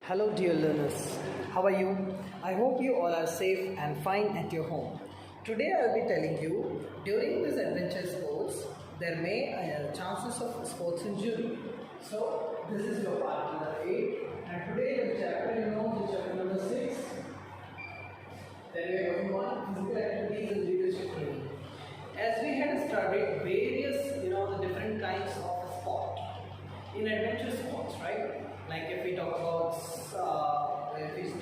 Hello, dear learners. How are you? I hope you all are safe and fine at your home. Today, I'll be telling you during this adventure sports, there may chances of sports injury. So, this is your part number 8, and today the chapter the chapter number 6. Then we are going on physical activities and leadership training. As we had studied various, the different kinds of sport in adventure sports, right? Like if we talk about surfing, if we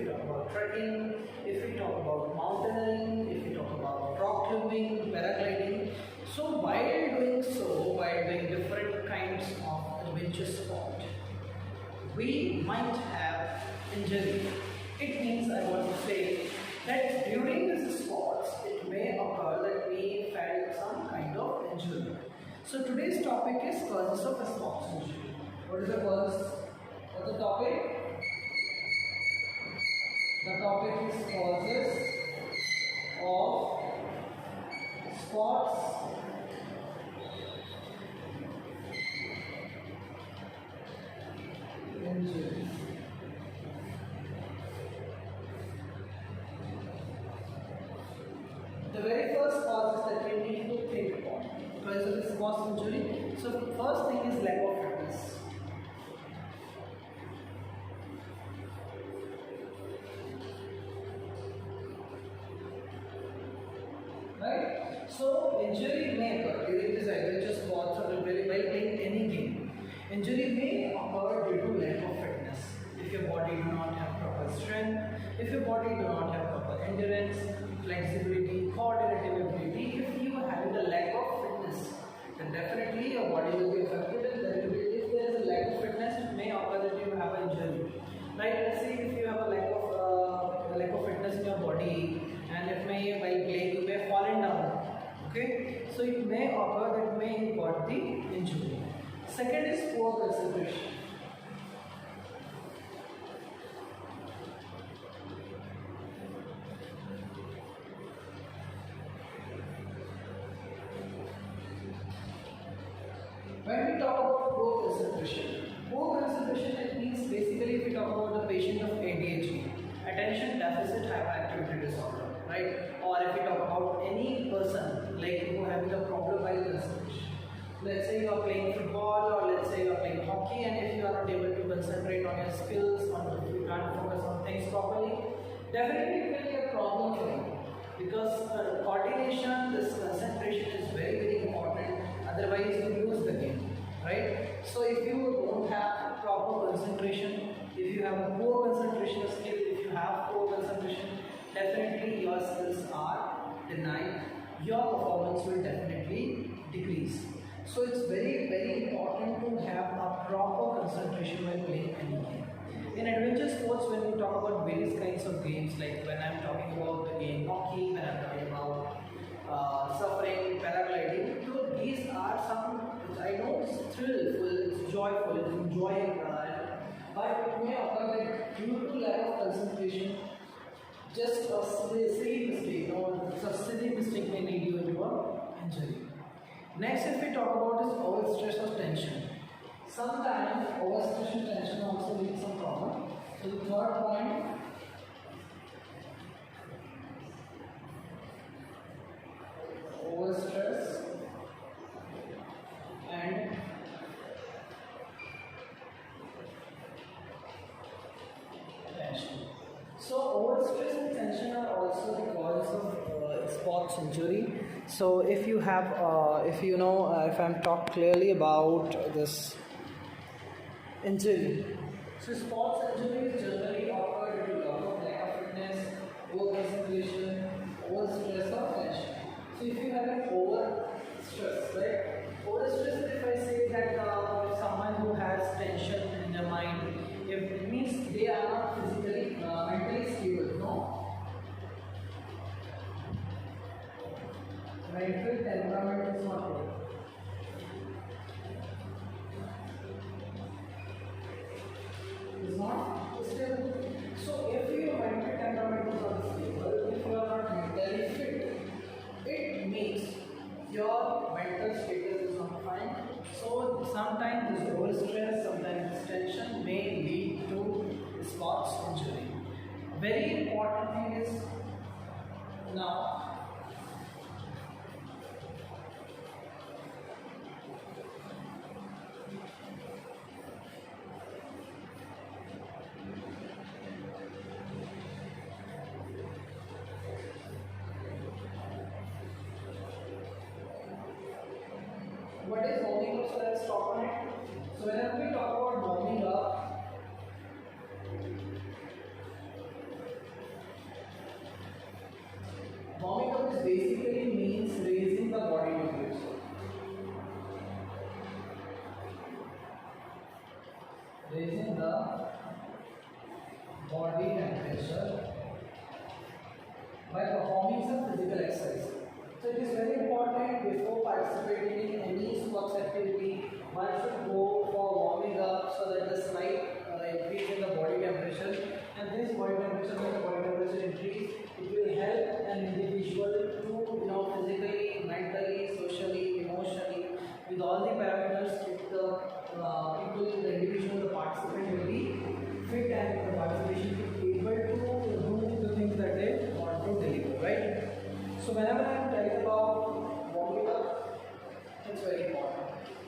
talk about trekking, if we talk about mountaineering, if we talk about rock climbing, paragliding. So while doing different kinds of adventure sport, we might have injury. It means I want to say that during this sports, it may occur that we felt some kind of injury. So today's topic is causes of sports injury. What is the cause? What's the topic? The topic is causes of sports injury. The very first cause is that we need to think about because of this sports injury. So first thing is lack of fitness. Right? So injury may occur during this adventure sports or while playing any game. Injury may occur due to lack of fitness. If your body do not have proper strength, if your body do not have proper endurance, flexibility, coordinative ability, if you are having a lack of fitness, then definitely your body will be affected. And if there is a lack of fitness, it may occur that you have an injury. Right? Let's say if you have a lack of fitness in your body, and it may while playing you may fallen down. Okay, so it may occur that may got the injury. Second is poor concentration. When we talk about poor concentration it means basically if we talk about the patient of ADHD, attention deficit hyperactivity disorder, right? Or if we talk about any person like who having a problem while concentration. Let's say you are playing football or let's say you are playing hockey, and if you are not able to concentrate on your skills, or if you can't focus on things properly, definitely it will be a problem for you. Because coordination, this concentration is very important. Otherwise, you lose the game, right? So, if you don't have proper concentration, if you have a poor concentration skill, if you have poor concentration, definitely your skills are denied. Your performance will definitely decrease. So, it's very important to have a proper concentration while playing any game. In adventure sports, when we talk about various kinds of games, like when I'm talking about the game hockey, when I'm talking about suffering, paragliding, so these are some, I know it's thrillful, it's joyful, it's enjoying, but it may occur that due to lack of concentration, just a silly mistake or a silly mistake may lead you into an injury. Next, if we talk about is overstress or tension. Sometimes overstress and tension also leads some problem. So the third point, overstress and tension. So overstress and tension are also the cause of sports injury. So if you have, if I'm talk clearly about this injury. So sports injuries generally occur due to lack of fitness, poor concentration, overstress or tension. So if you have an overstress, right? Overstress, if I say that someone who has tension in their mind, if it means they are not physically, mentally stable, no? Mental temperament is not good. Is not stable. So if your mental temperament is not stable, if you are not mentally fit, it means your mental status is not fine. So sometimes this overstress, sometimes this tension Very important thing is now. What is warming up? So let's talk on it. So whenever we talk about warming up, warming up is basically means raising the body temperature. Raising the body temperature by performing some physical exercise. So it is very important before participating in any sports activity, one should go for warming up so that the slight increase in the body temperature, and this body temperature, when the body temperature increase, it will help an individual to physically, mentally, socially, emotionally, with all the parameters, if the individual, the participant will be fit and the participation will be able to do the things that they want to deliver, right? So whenever I am telling about warming up, it's very important.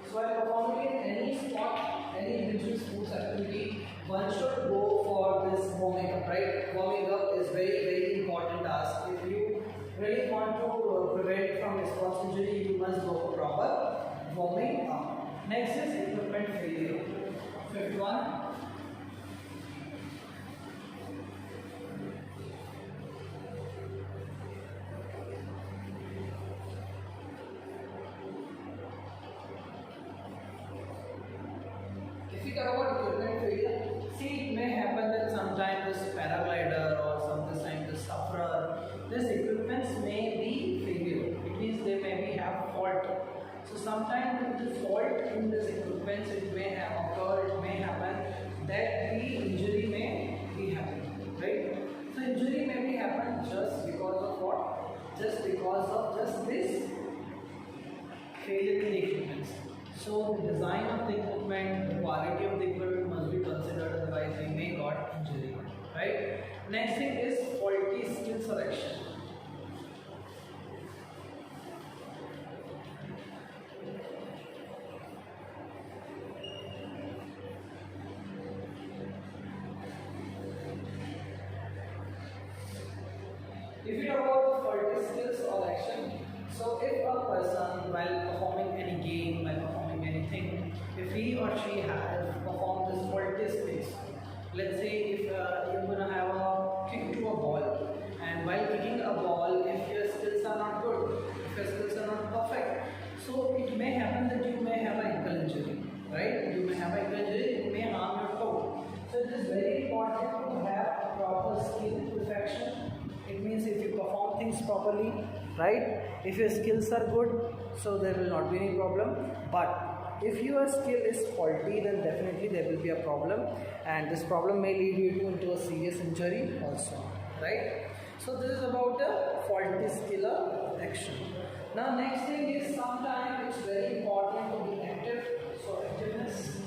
So while performing in any sport, any individual sports activity, one should go for this warming up, right? Warming up is very important task. If you really want to prevent from a sports injury, you must go for proper warming up. Next is equipment failure. Fifth one. If you talk about equipment failure, see, it may happen that sometimes this paraglider or sometimes this sufferer, this equipments may be failure. It means they may have fault. So sometimes the fault in this equipment, it may have occurred, it may happen that the injury may be happening, right? So injury may be happen just because of what? Just because of just this failure in the equipment. So the design of the equipment, the quality of the equipment must be considered, otherwise we may got injury, right? Next thing is faulty skill selection. If you talk about the faulty skills selection, so if a person while performing any game, while performing anything, if he or she has performed this faulty skills, let's say if you're gonna have a kick to a ball, and while kicking a ball, if your skills are not good, if your skills are not perfect, so it may happen that you may have an ankle injury, right? You may have an ankle injury, it may harm your toe. So it is very important to have a proper skill perfection. It means if you perform things properly, right? If your skills are good, so there will not be any problem. But if your skill is faulty, then definitely there will be a problem, and this problem may lead you into a serious injury also, right? So this is about the faulty skill action. Now next thing is sometimes it's very important to be active. So activeness,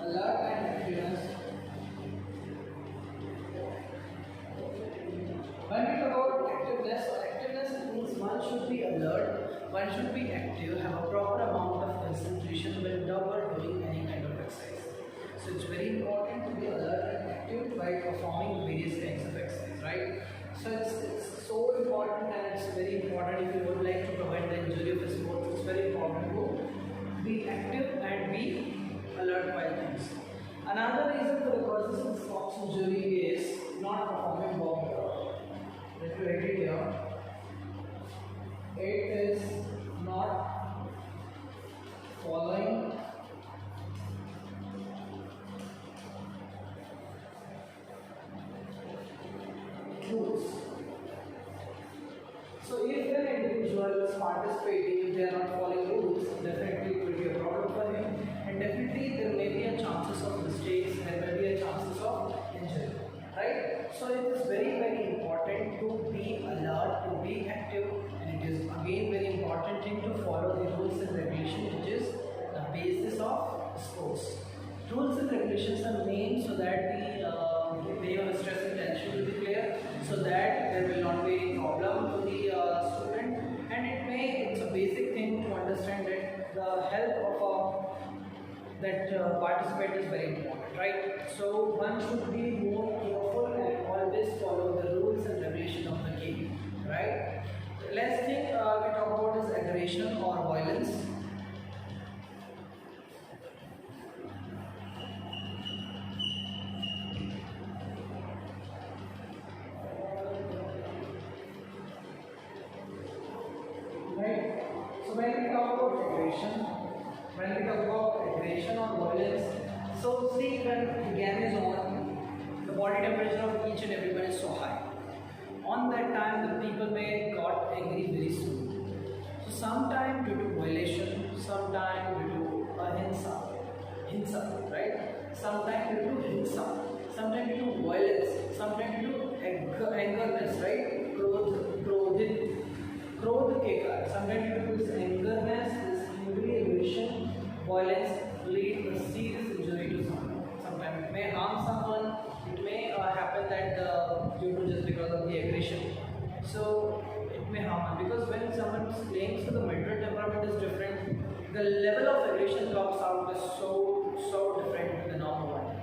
alert and activeness. When we talk about activeness, so activeness means one should be alert, one should be active, have a proper amount of concentration whenever doing any kind of exercise. So it's very important to be alert and active by performing various kinds of exercise, right? So it's so important, and it's very important if you would like to prevent the injury of a sport. It's very important to be active and be alert while things. Another reason for the causes of sports injury is not performing warm up. Let me write it here. It is not following rules. So if an individual is participating, if they are not following rules, definitely it will be a problem for him, and definitely there may be a chances of mistakes, there may be a chances of injury, right? So it is very important to be alert, to be active, and it is again very important thing to follow the rules and regulations, which is the basis of sports. Rules and regulations health of that participant is very important, right? So one should be more careful and always follow the rules and regulations of the game, right? Let's think we talk about is aggression or violence. Right? So when we talk about aggression or violence, so see when the game is on, the body temperature of each and everyone is so high. On that time, the people may got angry very soon. So sometime due to violation, sometime due to hinsa, right? Sometime due to hinsa, sometime due to violence, sometime due to angerness, right? Krodh के कारण sometimes due to this angerness, this humiliation, violence lead to serious injury to someone. Sometimes it may harm someone. It may happen that due to just because of the aggression. So it may harm because when someone is playing, so the mental temperament is different. The level of aggression comes out is so different than the normal one.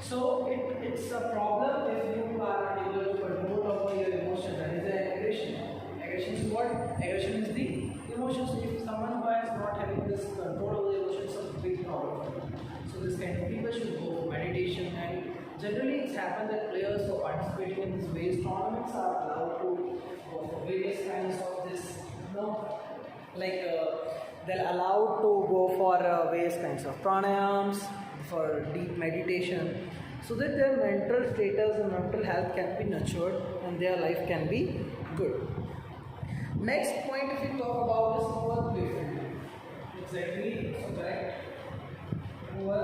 So it's a problem if you are unable to control over your emotions. That is the aggression. Aggression is what? Aggression is the emotions. If someone who is not having this control over the emotions, it's a big problem for them. So this kind of people should go for meditation, and generally it's happened that players who are participating in these various tournaments are allowed to go for various kinds of this, like they're allowed to go for various kinds of pranayams, for deep meditation, so that their mental status and mental health can be nurtured and their life can be good. Next point if we talk about is poor playfield. Exactly, so correct. Poor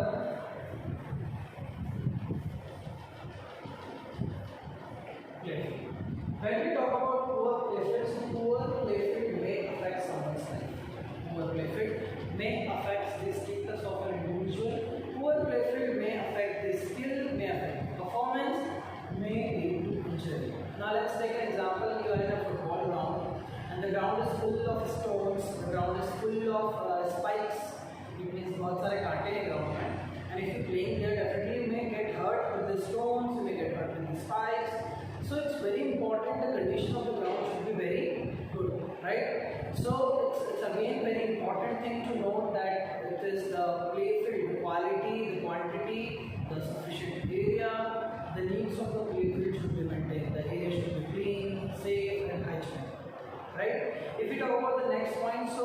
playfield. When we talk about poor playfield may affect someone's life. Poor playfield may affect the status of an individual. Poor playfield may affect the skill, may affect performance, may lead to injury. Now let's take an example. You are in a football ground and the ground is full of stones, the ground is full of spikes. It means बहुत सारे कांटे हैं ground में. And if you playing there, definitely you may get hurt with the stones, you may get hurt with the spikes. So it's very important the condition of the ground should be very good, right? So it's again very important thing to note that it is the play field, the quality, the quantity, the sufficient area, the needs of the play field should be maintained. The area should be clean, safe and hygienic, right? If we talk about the next point, so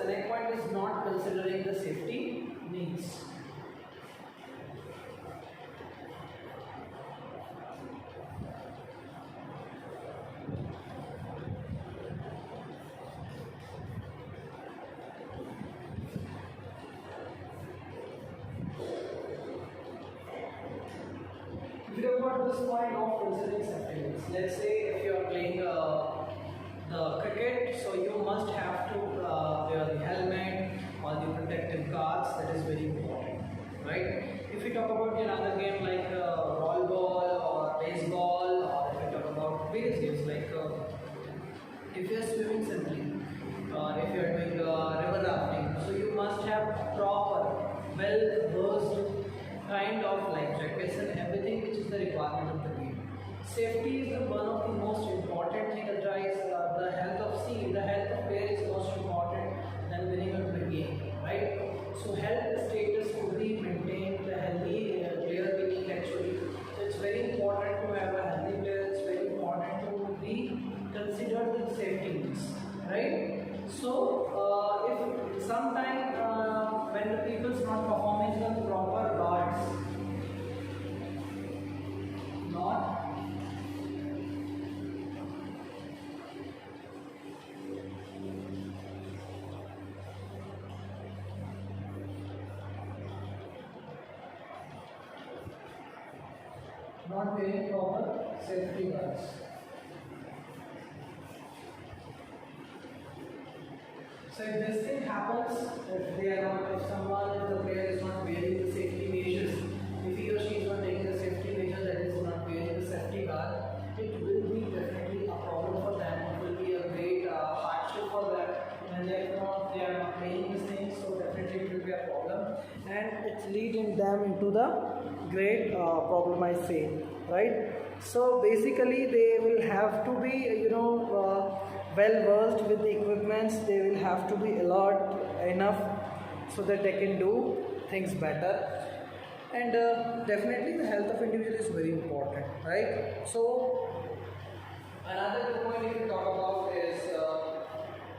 the next point is not considering the safety needs. If you talk about this point of considering safety needs, let's say if you are playing the cricket, so you must have to wear the helmet or the protective guards. That is very important, right? If we talk about another game like volleyball or baseball, or if we talk about various games like if you are swimming simply, or if you are doing river rafting, so you must have proper, well-versed kind of life jackets and everything which is the requirement of the game. Safety is one of the most important thing. Otherwise, the health of player is most important than winning a game, right? So health status to be maintained, the healthy player winning actually. So it's very important to have a healthy player. It's very important to be considered with safety needs, right? So if sometime when the people is not performing the proper guards, not wearing proper safety guards. So if this thing happens, if someone, if the player is not wearing the safety measures, if he or she is not taking the safety measures, that is not wearing the safety guard, it will be definitely a problem for them. It will be a great hardship for them, and they are not playing these things. So definitely definitely it will be a problem, and it's leading them into the great problem, I say, right? So basically they will have to be well versed with the equipments. They will have to be alert enough so that they can do things better. And definitely the health of individual is very important, right? So another good point if we talk about is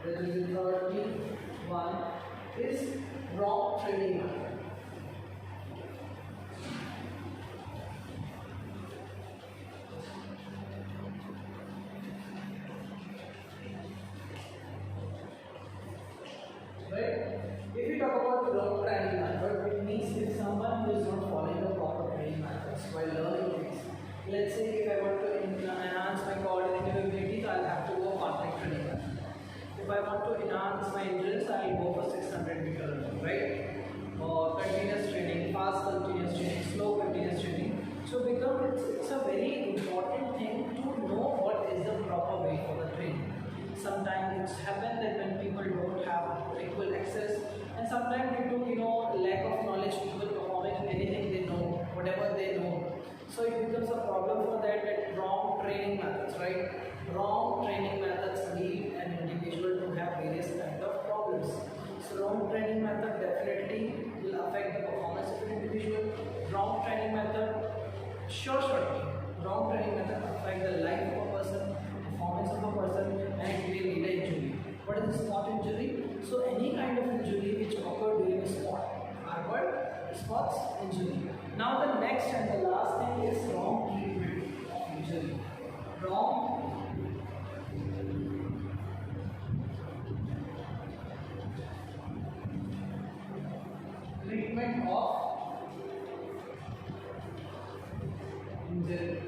that is the third one is wrong training. Right? If we talk about the wrong training method, it means if someone who is not following the proper training methods while learning things. Let's say if I want to enhance my coordinative abilities, I'll have to go fast training method. If I want to enhance my endurance, I'll go for 600 meter running, right? Or continuous training, fast continuous training, slow continuous training. So it's a very important thing to know what is the proper way for the training. Sometimes it's happened that when people don't have equal access, and sometimes due to lack of knowledge, people performing anything they know, whatever they know. So it becomes a problem for that wrong training methods, right? Wrong training methods lead an individual to have various kind of problems. So wrong training method definitely will affect the performance of an individual. Wrong training method, sure. Wrong training method affect the life of a person, performance of a person, and it may lead to injury. What is a sport injury? So any kind of injury which occur during a sport are called sports injury. Now the next and the last thing is wrong treatment of injury. Wrong treatment of injury.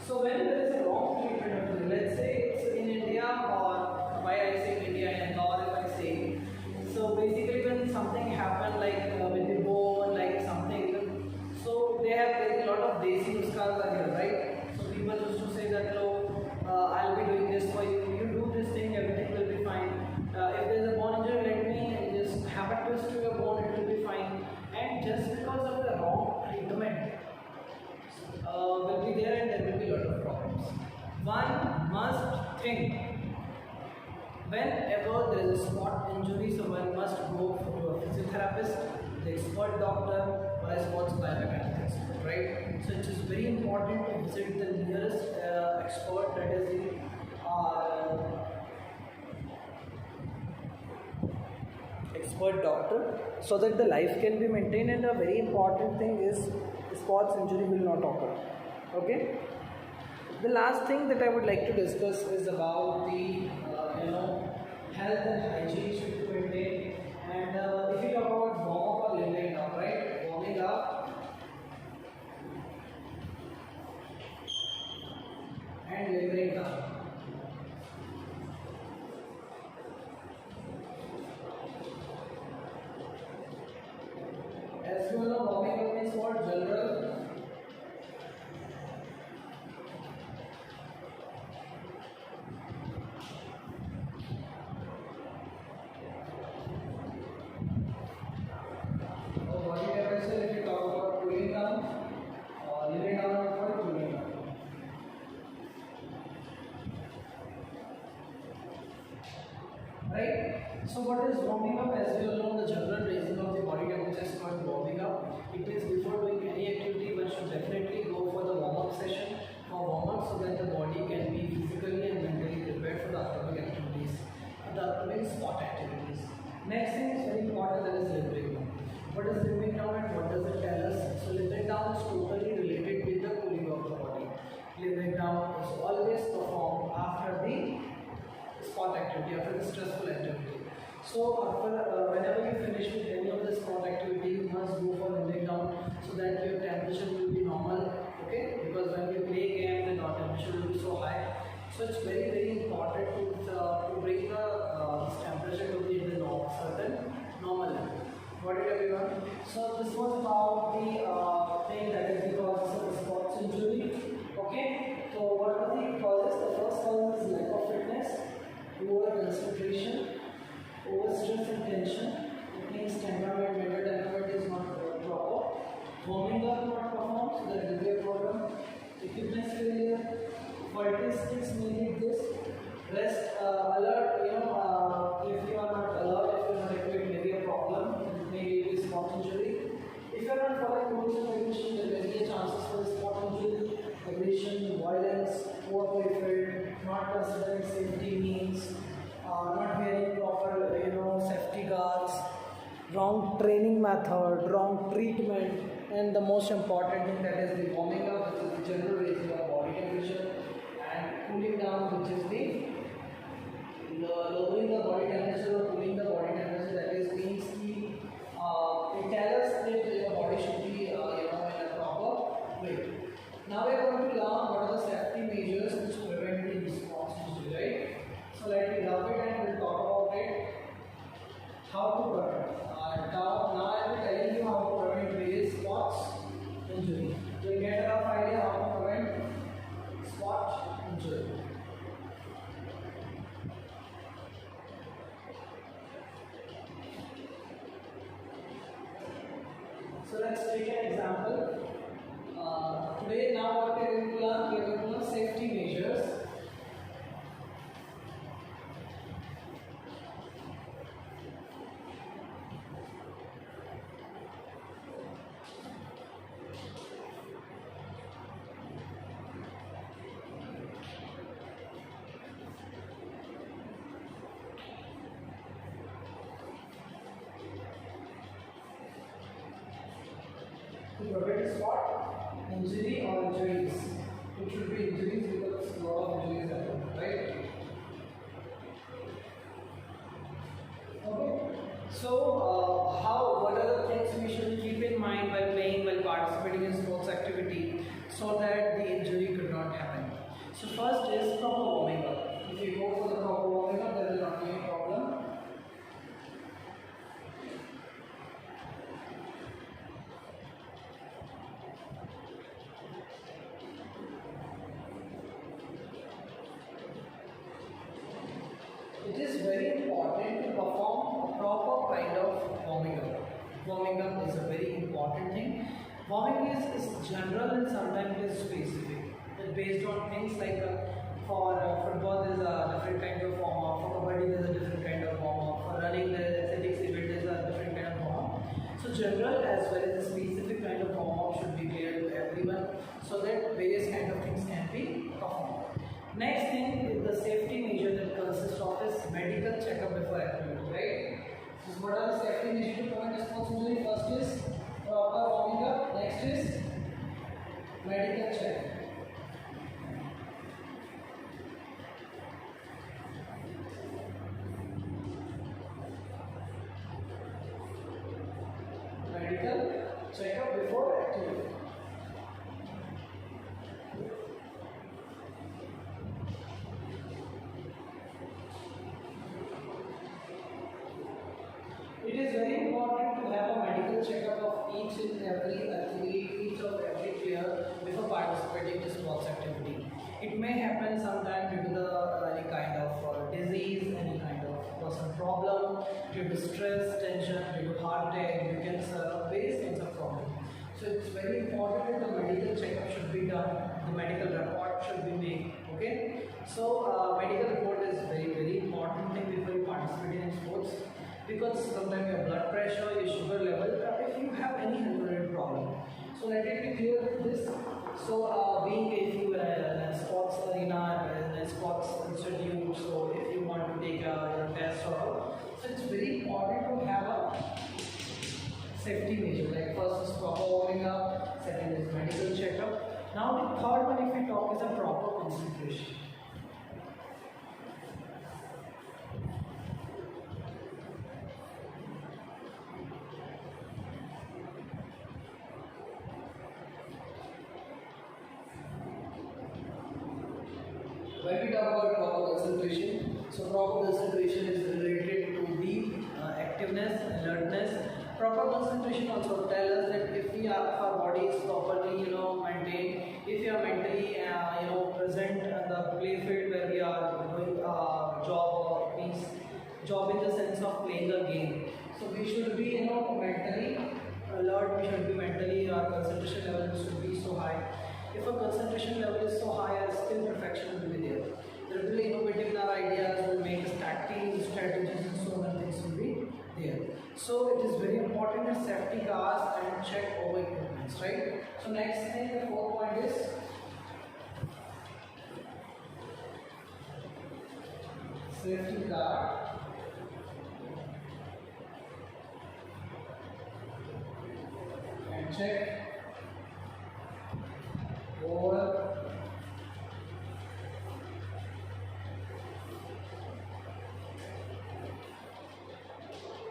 So when there is a wrong treatment of injury, let's say it's in India, or why I say India and or if I say, so basically when something happened like with the bone, like something, so they have a lot of desi nuskas are here, right? So people used to say that, I'll be doing this for you, you do this thing, everything will be fine. If there's a bone injury, let me just have a twist to your bone, it will be fine. And just because of the wrong treatment, will be there and there will be a lot of problems. One must think whenever there is a sport injury, so one must go to a physiotherapist, the expert doctor, or a sports biomechanics expert, right? So it is very important to visit the nearest expert, that is the expert doctor, so that the life can be maintained. And a very important thing is sports injury will not occur. Okay. The last thing that I would like to discuss is about the health and hygiene should be maintained. And if you talk about warm up or laying down, right? Warming up and laying down. As you know, warming up means what? General body temperature. If you talk about cooling down or laying down, or cooling down. Right? So what is warming up? As we all know, the general raising of the body temperature is called warming up. It means before doing any activity, one should definitely go for the warm-up session or warm-up, so that the body can be physically and mentally prepared for the upcoming activities, for the upcoming sport activities. Next thing is very important, that is limping down. What is limping down and what does it tell us? So limping down is totally related with the cooling of the body. Limping down is always performed after the sport activity, after the stressful activity. So after whenever you finish with any of the sport activity, you must go for laying down so that your temperature will be normal. Okay, because when we play game, then our temperature will be so high. So it's very important to bring the temperature to be in the certain normal level. Got it, everyone? So this was about the thing that is the causes of the sports injury. Okay. So what are the causes? The first cause is lack of fitness, poor concentration, overstress and tension. It means temperament rules of aggression, there may be a chances for spontaneous aggression, violence, poor playfield, not considering safety means, not wearing proper, safety guards, wrong training method, wrong treatment, and the most important thing, that is the warming up, which is the general raising of body temperature, and cooling down, which is the lowering the body temperature or cooling the body temperature. That is means it tells us that the body should be in a proper way. Now we are going to learn what are the safety measures which prevent the response injury, right? So let me love it and we'll talk about it. How to prevent. Now I will be telling you how to prevent various sports injury. You will get a rough idea how to prevent spot injury. So let's take an example. Today, now what we are going to learn, we are going to learn safety measures. To prevent spot injury or injuries. It should be injuries because a lot of injuries happen, right? Okay. So, what are the things we should keep in mind while playing, while participating in sports activity, so that the injury could not happen? So, first is proper warming up. If you go for the proper warming up, there will not be any problem. It is very important to perform a proper kind of warming up. Warming up is a very important thing. Warming is general and sometimes it is specific. It's based on things like for football there is a different kind of warm up, for kabaddi there is a different kind of warm up, for running there is athletics event there is a different kind of warm up. So general as well as a specific kind of warm up should be clear to everyone so that various kind of things can be performed. Next thing is the safety measure that consists of is medical checkup before activity, right? So what are the safety measures to prevent sports injury? First is proper warming up. Next is medical check. Medical checkup before activity. It is very important to have a medical checkup of each and every athlete, each of every player before participating in sports activity. It may happen sometime due to any kind of disease, any kind of personal problem, due to stress, tension, due to heart attack, due to cancer, various kinds of problems. So it's very important that the medical checkup should be done, the medical report should be made. Okay. So medical report is very important thing before you participate in sports. Because sometimes your blood pressure, your sugar level, if you have any health-related problem. So let it be clear with this. So being if you in a sports arena, in a sports institute, so if you want to take a test or all, so it's very important to have a safety measure. Like first is proper warming up, second is medical checkup. Now the third one, if we talk, is a proper concentration. When we talk about proper concentration, so proper concentration is related to the activeness, alertness. Proper concentration also tells us that if our body is properly, maintained, if you are mentally, present in the play field where we are doing job, or means job in the sense of playing a game. So we should be, mentally alert. We should be mentally, our concentration level should be so high. If a concentration level is so high, skill perfection will be there. There will be innovative in our ideas, will make strategies and so many things will be there. So it is very important to safety cars and check over equipments, right? So next thing, the fourth point is safety car and check over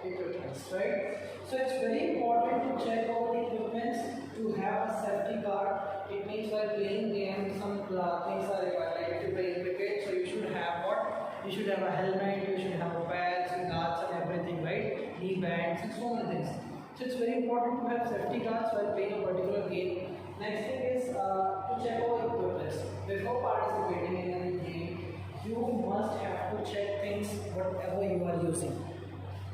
equipments, right? So it's very important to check over the equipments to have a safety car. It means while playing games, some things are required. Like if you play cricket, so you should have what? You should have a helmet, you should have a pads, guards and everything, right? Knee bands and so many things. So it's very important to have safety guards while playing a particular game. Next thing is to check over equipments. Before participating in any game, you must have to check things whatever you are using,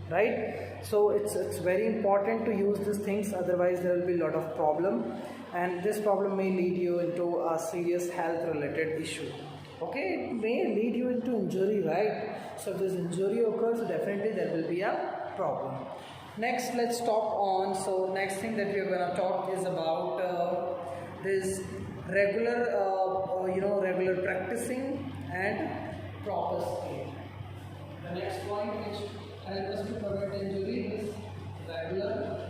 right? So it's very important to use these things, otherwise there will be a lot of problem, and this problem may lead you into a serious health related issue. Okay, it may lead you into injury, right? So if this injury occurs, definitely there will be a problem. Next, let's talk on. So next thing that we are going to talk is about this regular practicing and proper skill. The next point which helps us to prevent injury is regular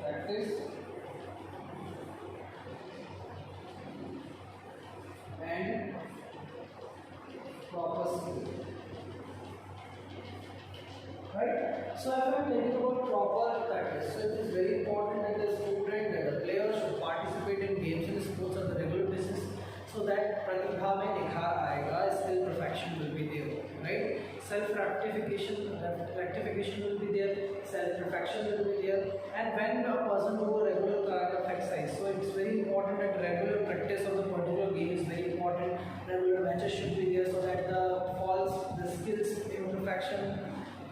practice and proper skill. Right? So if I am talking about proper practice, so it is very important that the student and the player should participate in games and sports on the regular basis, so that pratibha mein nikhar aayega, skill perfection will be there, right? Self rectification will be there, self perfection will be there, and when a person do a regular kind of exercise, so it's very important that regular practice of the particular game is very important. Regular matches should be there so that the faults, the skills imperfection,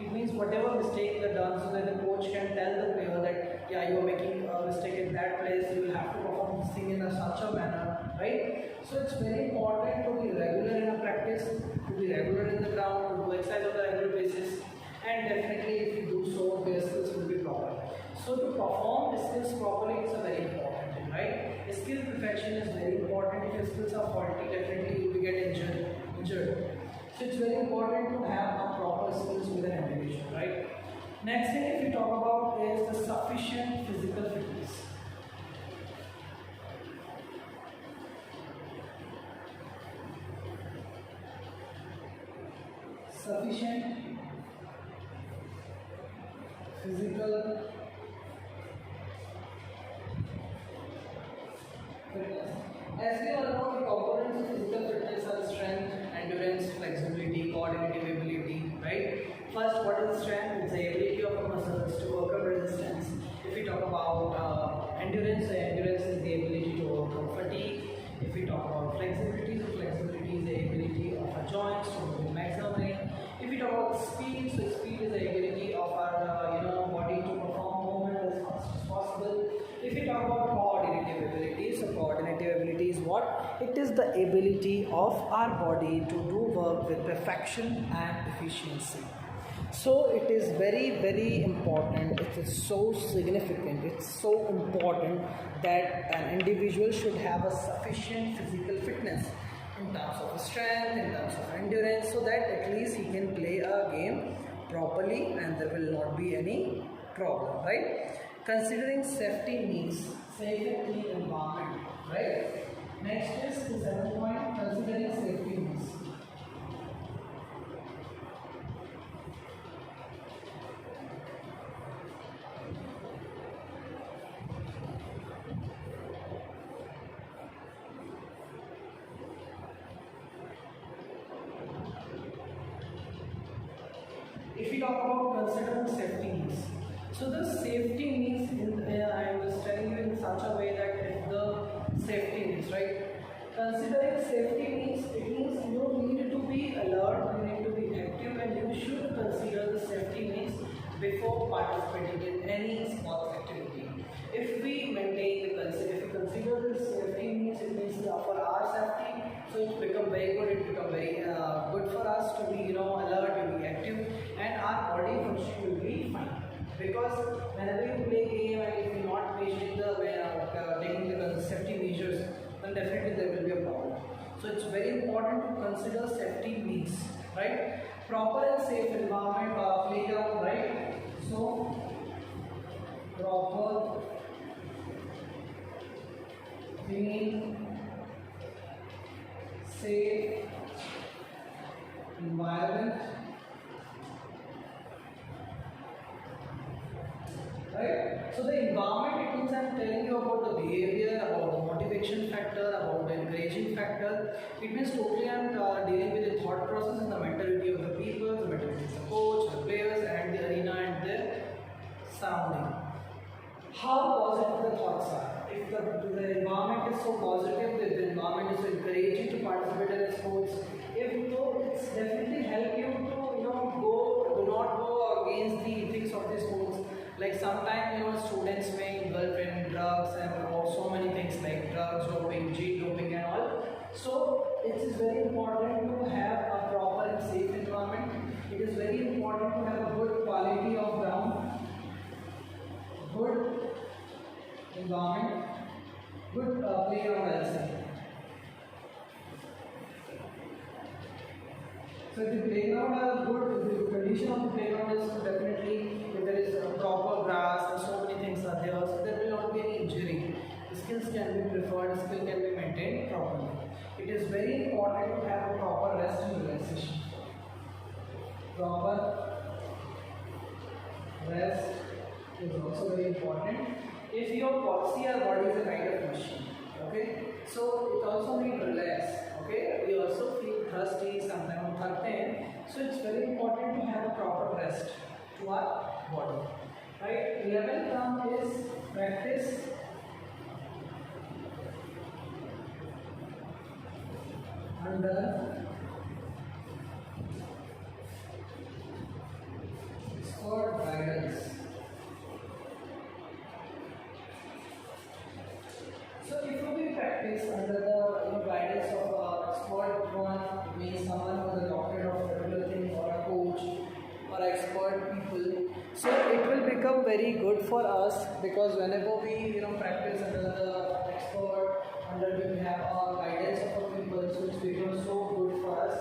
it means whatever mistake you have done, so that the coach can tell the player that yeah, you are making a mistake in that place, you will have to perform this thing in such a manner, right? So it's very important to be regular in a practice, to be regular in the ground, to do exercise on a regular basis, and definitely if you do so, your skills will be proper. So to perform the skills properly, it's a very important thing, right? Skill perfection is very important. If your skills are faulty, definitely you will get injured. So it's very important to have a proper skills with an individual, right? Next thing if we talk about is the sufficient physical fitness. Sufficient physical fitness. As we all know, the components of physical fitness are strength, endurance, flexibility, coordinative ability, right? First, what is strength? It's the ability of the muscles to overcome resistance. If we talk about endurance, the endurance is the ability to overcome fatigue. If we talk about flexibility, so flexibility is the ability of our joints to move maximum range. If we talk about speed, so speed is the ability of our body to perform movement as fast as possible. If we talk about coordinative ability, so coordinative ability is what? It is the ability of our body to do work with perfection and efficiency. So it is very, very important, it is so significant, it's so important that an individual should have a sufficient physical fitness in terms of strength, in terms of endurance, so that at least he can play a game properly and there will not be any problem, right? Considering safety means safe and clean environment, right? Next is the 7th point, considering safety means. If we talk about considering safety needs, so the safety needs, I was telling you in such a way that if the safety needs, right? Considering safety needs, it means you need to be alert, you need to be active, and you should consider the safety needs before participating in any sports activity. If we maintain the if we consider the safety needs, it means for our safety, so it become very good. It become very good for us to be alert, to be active. our body function will be fine. Because whenever you play game and if you're not measuring the taking the safety measures, then definitely there will be a problem. So it's very important to consider safety needs, right? Proper and safe environment, playground, right? So proper, clean, safe environment, right? So the environment, it means I'm telling you about the behavior, about the motivation factor, about the encouraging factor. It means totally I'm dealing with the thought process and the mentality of the people, the mentality of the coach, the players, and the arena and their surrounding. How positive the thoughts are. If the environment is so positive, if the environment is so encouraging to participate in sports, if so, it's definitely help you to do not go against the ethics of the sports. Like sometimes students may indulge in drugs and so many things like drugs, doping, gene doping and all. So it is very important to have a proper and safe environment. It is very important to have a good quality of ground, good environment, good playground also. So if the playground are good, if the condition of the playground is definitely, if there is proper grass and so many things are there, so there will not be any injury. The skills can be preferred, the skill can be maintained properly. It is very important to have a proper rest and relaxation. Proper rest is also very important. If your body is a kind of machine, okay, so it also needs relax. Okay, we also feel thirsty, sometimes so it's very important to have a proper rest to our body, right? 11th term is practice under expert guidance. So if you practice under the guidance of expert one, means someone who is a doctor of particular thing or a coach or expert people, so it will become very good for us, because whenever we practice under the expert, under we have our guidance of our people, so it's become so good for us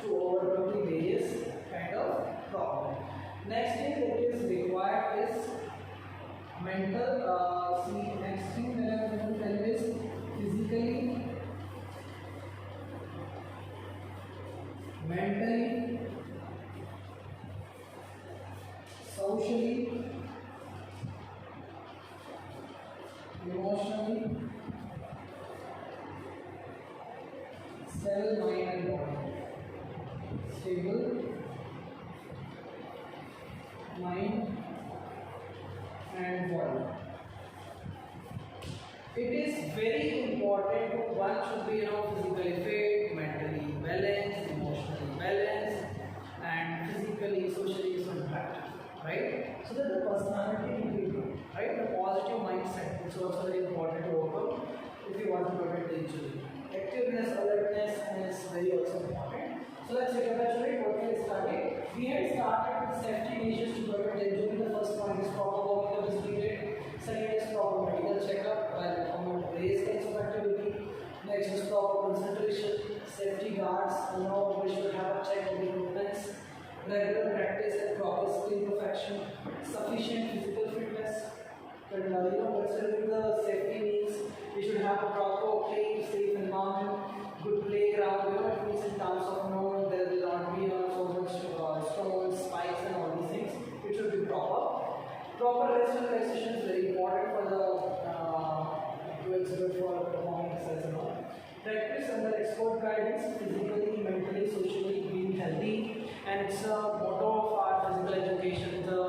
to overcome the various kind of problem. Next thing that is required is mental. Next thing that I am going to tell you is physically, mentally, socially, emotionally, stable mind and body. Stable mind and body. It is very important to one should be physically fit, mentally balanced, emotionally balanced, and physically, socially so impact, right? So that the personality will be good, right? The positive mindset is also very important to overcome if you want to prevent the injury. Activeness, alertness is very also important. So let's recapitulate what we have started. We had started with safety measures to prevent injury. The first point is proper walking of the period. Second is proper medical checkup while performing various kinds of activity. Next is proper concentration, safety guards. We should have a check of the equipments. Regular practice and proper skill perfection. Sufficient physical fitness. And considering the safety needs, we should have a proper, clean, safe environment, good playground. It means in terms of there will not be so much stones, spikes, and all these things. It should be proper. Proper rest and relaxation is very important for it's good for performing exercise and all. Practice under expert guidance, physically, mentally, socially, being healthy, and it's a motto of our physical education. The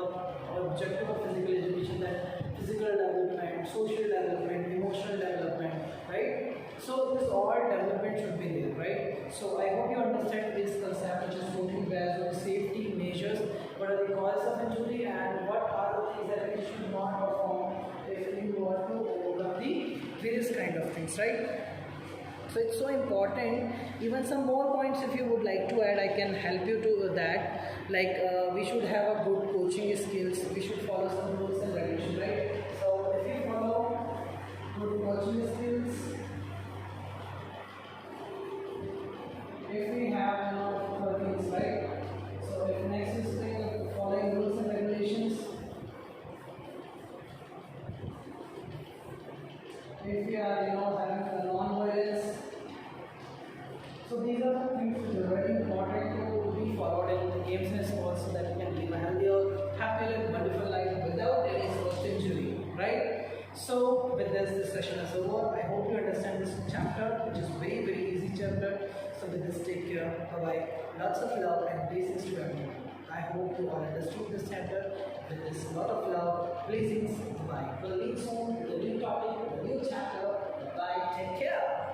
objective of physical education, that physical development, social development, emotional development, right? So this all development should be there, right? So I hope you understand this concept, which is totally based on safety measures, what are the causes of injury and what are the things that we should not perform if you want to overcome the various kind of things, right? So it's so important. Even some more points if you would like to add, I can help you to that. Like we should have a good coaching skills. We should follow some rules and regulations, right? So if you follow good coaching skills, if we have things, right? So if next is following rules and regulations, if we are having a non-violence, so these are the things which are very important to be followed in the games and sports so that you can live a healthier, happier, wonderful life without any sort of injury, right? So with this session is over. I hope you understand this chapter, which is very easy chapter. So with this, take care. Bye bye. Lots of love and blessings to everyone. I hope you all understood this chapter with this lot of love, blessings. Bye. We'll meet soon with a new topic, with a new chapter. Bye. Take care.